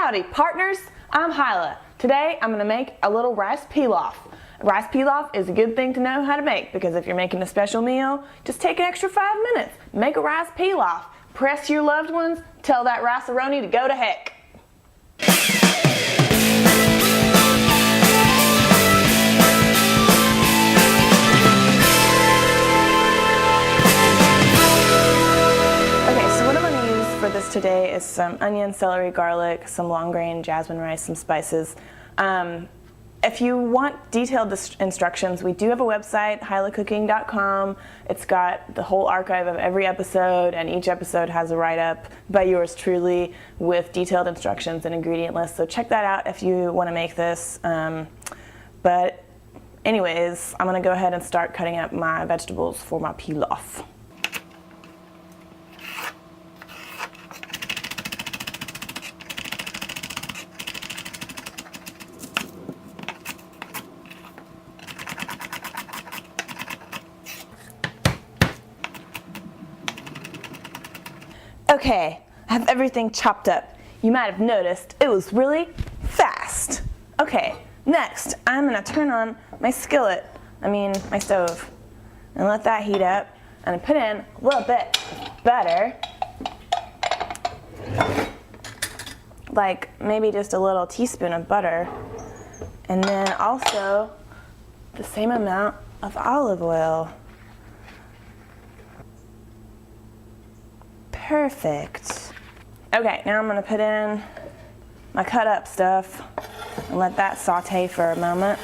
Howdy partners, I'm Hilah. Today I'm going to make a little rice pilaf. Rice pilaf is a good thing to know how to make because if you're making a special meal, just take an extra 5 minutes. Make a rice pilaf. Press your loved ones, tell that rice-a-roni to go to heck. For this today is some onion, celery, garlic, some long grain, jasmine rice, some spices. If you want detailed instructions, we do have a website, hilahcooking.com. It's got the whole archive of every episode, and each episode has a write-up by yours truly with detailed instructions and ingredient lists. So check that out if you want to make this. But anyways, I'm going to go ahead and start cutting up my vegetables for my pilaf. Okay, I have everything chopped up. You might have noticed it was really fast. Okay, next I'm gonna turn on my skillet, my stove, and let that heat up, and put in a little bit of butter, like maybe just a little teaspoon of butter, and then also the same amount of olive oil. Perfect. Okay, now I'm going to put in my cut up stuff and let that saute for a moment.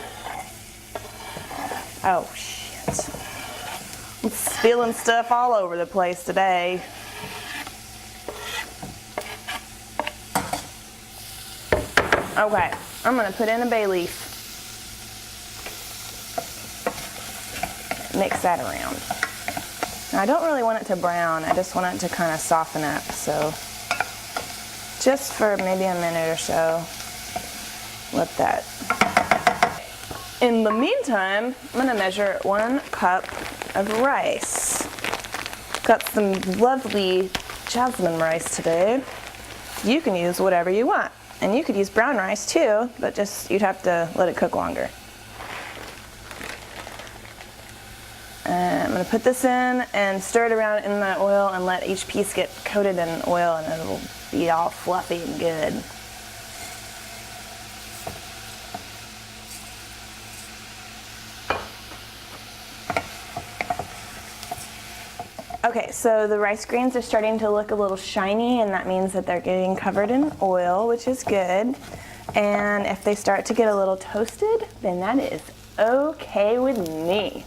Oh shit. I'm spilling stuff all over the place today. Okay, I'm going to put in a bay leaf. Mix that around. Now, I don't really want it to brown, I just want it to kind of soften up, so just for maybe a minute or so, let that. In the meantime, I'm going to measure 1 cup of rice. Got some lovely jasmine rice today. You can use whatever you want, and you could use brown rice too, but you'd have to let it cook longer. I'm going to put this in and stir it around in the oil and let each piece get coated in oil, and it'll be all fluffy and good. Okay, so the rice grains are starting to look a little shiny, and that means that they're getting covered in oil, which is good. And if they start to get a little toasted, then that is okay with me.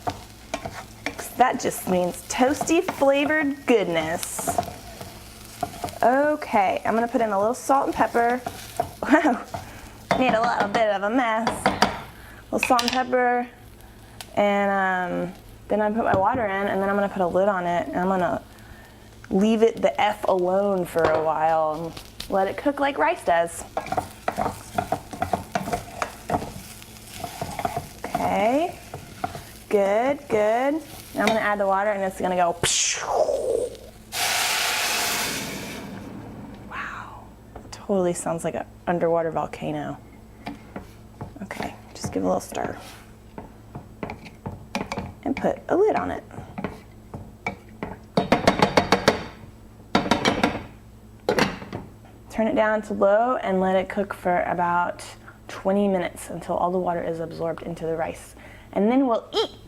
That just means toasty flavored goodness. Okay, I'm gonna put in a little salt and pepper. Wow, made a little bit of a mess. A little salt and pepper, and then I put my water in, and then I'm gonna put a lid on it, and I'm gonna leave it the F alone for a while and let it cook like rice does. Okay, good, good. Now I'm going to add the water, and it's going to go. Wow, totally sounds like an underwater volcano. Okay, just give it a little stir. And put a lid on it. Turn it down to low and let it cook for about 20 minutes until all the water is absorbed into the rice. And then we'll eat.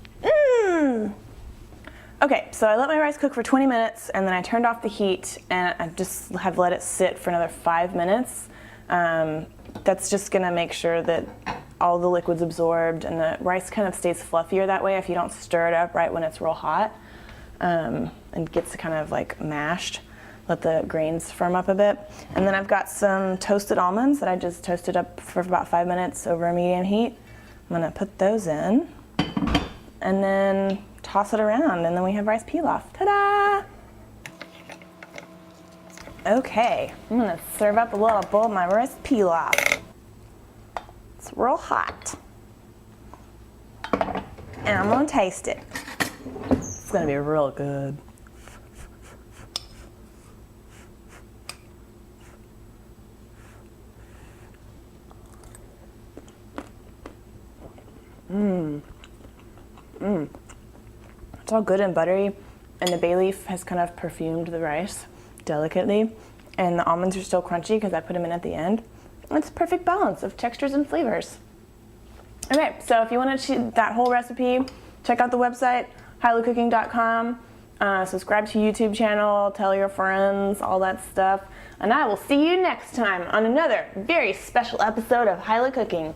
Okay, so I let my rice cook for 20 minutes, and then I turned off the heat, and I just have let it sit for another 5 minutes. That's just gonna make sure that all the liquid's absorbed, and the rice kind of stays fluffier that way if you don't stir it up right when it's real hot, and gets kind of like mashed. Let the grains firm up a bit. And then I've got some toasted almonds that I just toasted up for about 5 minutes over a medium heat. I'm gonna put those in, and then toss it around, and then we have rice pilaf. Ta-da! Okay, I'm gonna serve up a little bowl of my rice pilaf. It's real hot. And I'm gonna taste it. It's gonna be real good. It's all good and buttery, and the bay leaf has kind of perfumed the rice delicately, and the almonds are still crunchy because I put them in at the end. It's a perfect balance of textures and flavors. Okay, so if you want to see that whole recipe, check out the website, hilahcooking.com. Subscribe to YouTube channel, tell your friends, all that stuff. And I will see you next time on another very special episode of Hilah Cooking.